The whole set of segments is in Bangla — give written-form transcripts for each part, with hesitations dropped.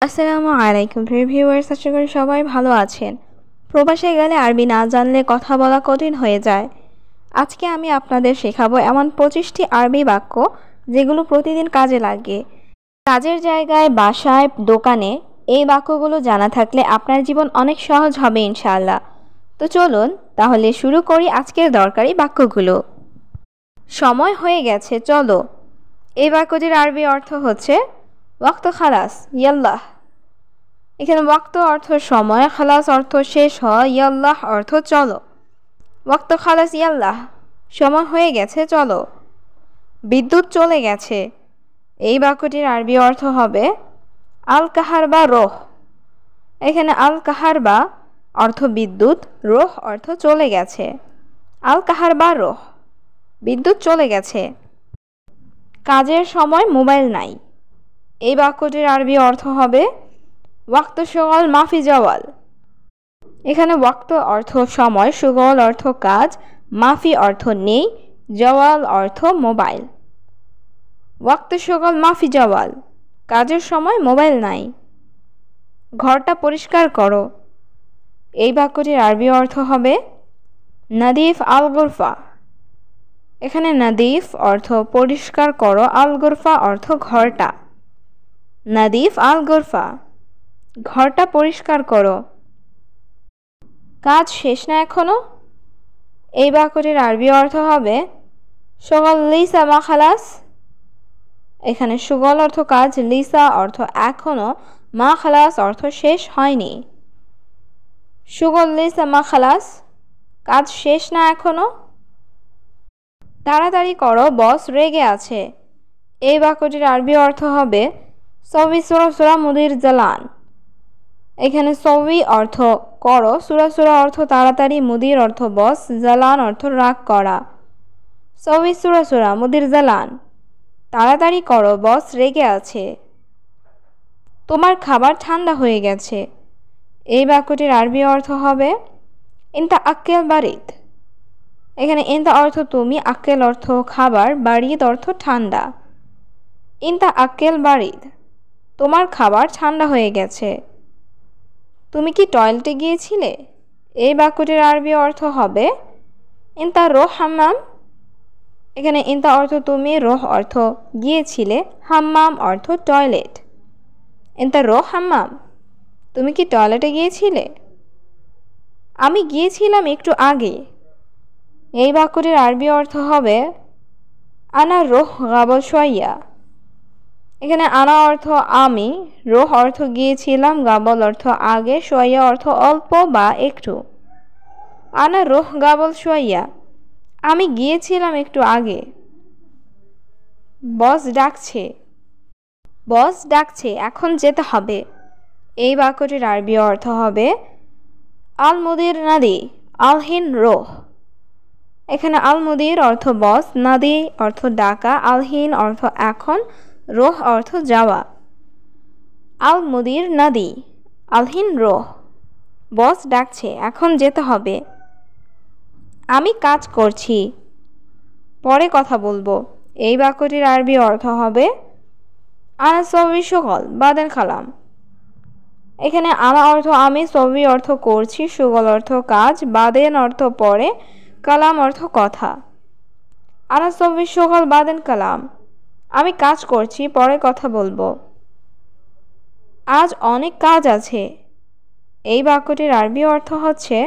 আসসালামু আলাইকুম প্রিয় ভিউয়ার্স, আশা করি সবাই ভালো আছেন। প্রবাসে গেলে আরবি না জানলে কথা বলা কঠিন হয়ে যায়। আজকে আমি আপনাদের শেখাবো এমন 25টি আরবি বাক্য যেগুলো প্রতিদিন কাজে লাগে। কাজের জায়গায়, বাসায়, দোকানে এই বাক্যগুলো জানা থাকলে আপনার জীবন অনেক সহজ হবে ইনশাআল্লাহ। তো চলুন তাহলে শুরু করি আজকের দরকারি বাক্যগুলো। সময় হয়ে গেছে, চলো। এই বাক্যটির আরবি অর্থ হচ্ছে ওয়াক্ত খালাস, ইয়াল্লাহ। এখানে ওয়াক্ত অর্থ সময়, খালাস অর্থ শেষ হয়, ইয়াল্লাহ অর্থ চলো। ওয়াক্ত খালাস ইয়াল্লাহ, সময় হয়ে গেছে, চলো। বিদ্যুৎ চলে গেছে, এই বাক্যটির আরবি অর্থ হবে আল কাহারবা রোহ। এখানে আল কাহারবা অর্থ বিদ্যুৎ, রোহ অর্থ চলে গেছে। আল কাহারবা রোহ, বিদ্যুৎ চলে গেছে। কাজের সময় মোবাইল নাই, এই বাক্যটির আরবি অর্থ হবে ওয়াক্ত শুগল মাফি জওয়াল। এখানে ওয়াক্ত অর্থ সময়, শুগল অর্থ কাজ, মাফি অর্থ নেই, জওয়াল অর্থ মোবাইল। ওয়াক্ত শুগল মাফি জওয়াল, কাজের সময় মোবাইল নাই। ঘরটা পরিষ্কার করো, এই বাক্যটির আরবি অর্থ হবে নাদিফ আল গুরফা। এখানে নাদিফ অর্থ পরিষ্কার করো, আল গুরফা অর্থ ঘরটা। নাদিফ আল গুরফা, ঘরটা পরিষ্কার করো। কাজ শেষ না এখনো, এই বাক্যটির আরবি অর্থ হবে শুগল লিসা মা খালাস। এখানে শুগল অর্থ কাজ, লিসা অর্থ এখনো, মা খালাস অর্থ শেষ হয়নি। শুগল লিসা মা খালাস, কাজ শেষ না এখনো। তাড়াতাড়ি করো, বস রেগে আছে, এই বাক্যটির আরবি অর্থ হবে সবি সুরা সুরা মুদির জালান। এখানে সবি অর্থ করো, সুরা সুরা অর্থ তাড়াতাড়ি, মুদির অর্থ বস, জালান অর্থ রাগ করা। সবি সুরা সুরা মুদির জালান, তাড়াতাড়ি করো, বস রেগে আছে। তোমার খাবার ঠান্ডা হয়ে গেছে, এই বাক্যটির আরবি অর্থ হবে ইনতা আক্কেল বারিদ। এখানে ইনতা অর্থ তুমি, আক্কেল অর্থ খাবার, বারিদ অর্থ ঠান্ডা। ইনতা আক্কেল বারিদ, তোমার খাবার ঠান্ডা হয়ে গেছে। তুমি কি টয়লেটে গিয়েছিলে, এই বাক্যটির আরবি অর্থ হবে ইনতা রোহ হাম্মাম। এখানে ইনতা অর্থ তুমি, রোহ অর্থ গিয়েছিলে, হাম্মাম অর্থ টয়লেট। ইনতা রোহ হাম্মাম, তুমি কি টয়লেটে গিয়েছিলে। আমি গিয়েছিলাম একটু আগে, এই বাক্যটির আরবি অর্থ হবে আনা রোহ গাবল সোয়াইয়া। এখানে আনা অর্থ আমি, রোহ অর্থ গিয়েছিলাম, গাবল অর্থ আগে, সোয়াইয়া অর্থ অল্প বা একটু। আনা রোহ গাবল সোয়াইয়া, আমি গিয়েছিলাম একটু আগে। বস ডাকছে, বস ডাকছে, এখন যেতে হবে, এই বাক্যটির আরবি অর্থ হবে আল মুদির নাদি আলহিন রোহ। এখানে আল মুদির অর্থ বস, নাদি অর্থ ডাকা, আলহিন অর্থ এখন, রোহ অর্থ যাওয়া। আল মুদির নাদি আলহিন রোহ, বস ডাকছে, এখন যেতে হবে। আমি কাজ করছি, পরে কথা বলবো, এই বাক্যটির আরবি অর্থ হবে আনা সবি শুগল বাদেন খালাম। এখানে আনা অর্থ আমি, সবি অর্থ করছি, শুগল অর্থ কাজ, বাদেন অর্থ পরে, কালাম অর্থ কথা। আনা সবি শুগল বাদেন কালাম, আমি কাজ করছি, পরে কথা বলবো। আজ অনেক কাজ আছে, এই বাক্যটির আরবি অর্থ হচ্ছে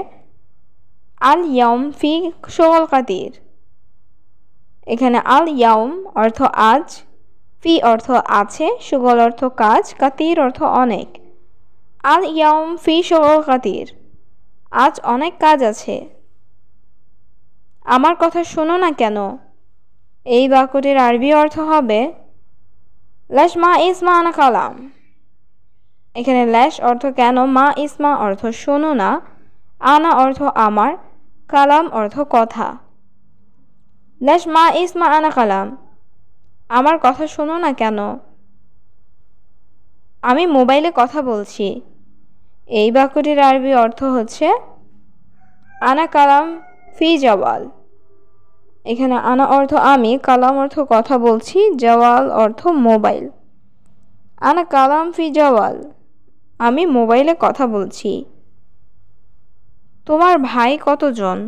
আল ইয়াউম ফি শুগল কাতির। এখানে আল ইয়াউম অর্থ আজ, ফি অর্থ আছে, শুগল অর্থ কাজ, কাতির অর্থ অনেক। আল ইয়াউম ফি শুগল কাতির, আজ অনেক কাজ আছে। আমার কথা শোনো না কেন, এই বাক্যটির আরবি অর্থ হবে ল্যাশ মা ইসমা আনা কালাম। এখানে ল্যাশ অর্থ কেন, মা ইসমা অর্থ শোনো না, আনা অর্থ আমার, কালাম অর্থ কথা। ল্যাশ মা ইসমা আনা কালাম, আমার কথা শোনো না কেন। আমি মোবাইলে কথা বলছি, এই বাক্যটির আরবি অর্থ হচ্ছে আনা কালাম ফি জওয়াল। এখানে আনা অর্থ আমি, কালাম অর্থ কথা বলছি, জওয়াল অর্থ মোবাইল। আনা কালাম ফি জওয়াল, আমি মোবাইলে কথা বলছি। তোমার ভাই কতজন?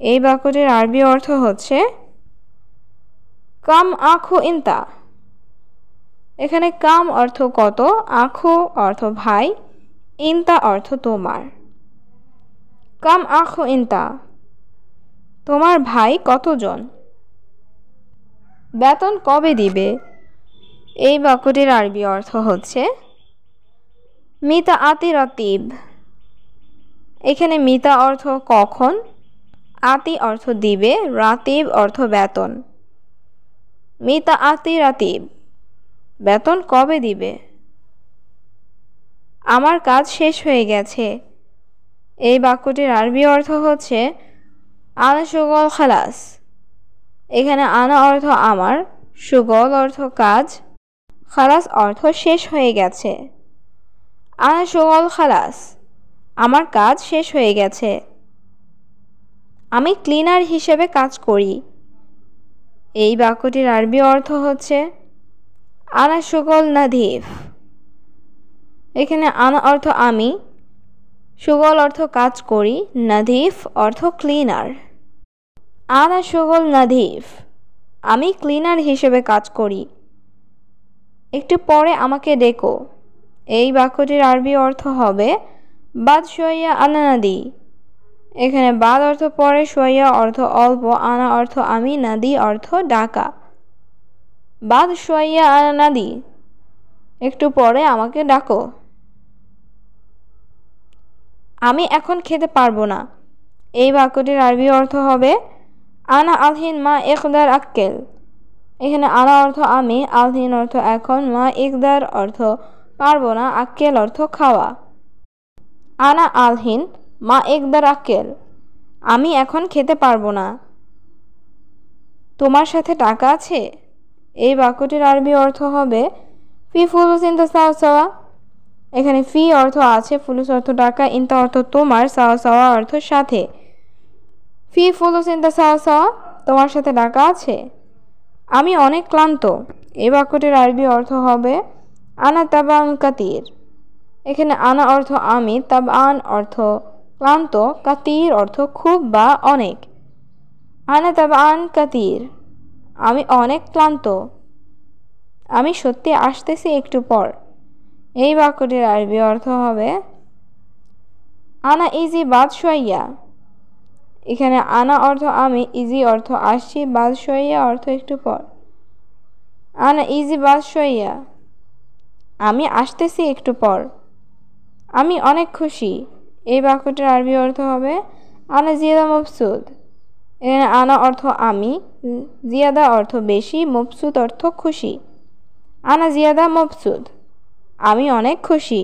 এই বাক্যটির আরবি অর্থ হচ্ছে কাম আখু ইনতা। এখানে কাম অর্থ কত, আখু অর্থ ভাই, ইনতা অর্থ তোমার। কাম আখু ইনতা, তোমার ভাই কতজন? বেতন কবে দিবে? এই বাক্যটির আরবি অর্থ হচ্ছে মিতা আতি রাতিব। এখানে মিতা অর্থ কখন, আতি অর্থ দিবে, রাতিব অর্থ বেতন। মিতা আতি রাতিব, বেতন কবে দিবে? আমার কাজ শেষ হয়ে গেছে। এই বাক্যটির আরবি অর্থ হচ্ছে আনা শুগল খালাস। এখানে আনা অর্থ আমার, শুগল অর্থ কাজ, খালাস অর্থ শেষ হয়ে গেছে। আনা শুগল খালাস, আমার কাজ শেষ হয়ে গেছে। আমি ক্লিনার হিসেবে কাজ করি। এই বাক্যটির আরবি অর্থ হচ্ছে আনা শুগল নাদিফ। এখানে আনা অর্থ আমি, শুগল অর্থ কাজ করি, নাদিফ অর্থ ক্লিনার। আনা শুগল নাদিফ, আমি ক্লিনার হিসেবে কাজ করি। একটু পরে আমাকে ডেকো। এই বাক্যটির আরবি অর্থ হবে বাদ শোয়া আনা নাদি। এখানে বাদ অর্থ পরে, শোয়া অর্থ অল্প, আনা অর্থ আমি, নাদি অর্থ ডাকা। বাদ শোয়া আনা নাদি, একটু পরে আমাকে ডাকো। আমি এখন খেতে পারবো না। এই বাক্যটির আরবি অর্থ হবে আনা আলহিন মা ইকদার আক্কেল। এখানে আনা অর্থ আমি, আলহিন অর্থ এখন, মা ইকদার অর্থ পারবো না, আক্কেল অর্থ খাওয়া। আনা আলহিন মা ইকদার আক্কেল, আমি এখন খেতে পারবো না। তোমার সাথে টাকা আছে? এই বাক্যটির আরবি অর্থ হবে ফি ফুলুস ইনতা সাওয়া সাওয়া। এখানে ফি অর্থ আছে, ফুলুস অর্থ টাকা, ইনতা অর্থ তোমার, সাওয়া সাওয়া অর্থ সাথে। ফি ফুলুস ইনতা সাওয়া সাওয়া, তোমার সাথে টাকা আছে? আমি অনেক ক্লান্ত। এই বাক্যটির আরবি অর্থ হবে আনা তাবান কাতির। এখানে আনা অর্থ আমি, তাবান অর্থ ক্লান্ত, কাতির অর্থ খুব বা অনেক। আনা তাবান কাতির, আমি অনেক ক্লান্ত। আমি সত্যি আসতেছি একটু পর। এই বাক্যটির আরবি অর্থ হবে আনা ইজি বাদ শোয়া। এখানে আনা অর্থ আমি, ইজি অর্থ আসছি, বাদ শোয়া অর্থ একটু পর। আনা ইজি বাদ শোয়া, আমি আসতেছি একটু পর। আমি অনেক খুশি। এই বাক্যটির আরবি অর্থ হবে আনা জিয়াদা মবসুদ। এখানে আনা অর্থ আমি, জিয়াদা অর্থ বেশি, মবসুদ অর্থ খুশি। আনা জিয়াদা মবসুদ, আমি অনেক খুশি।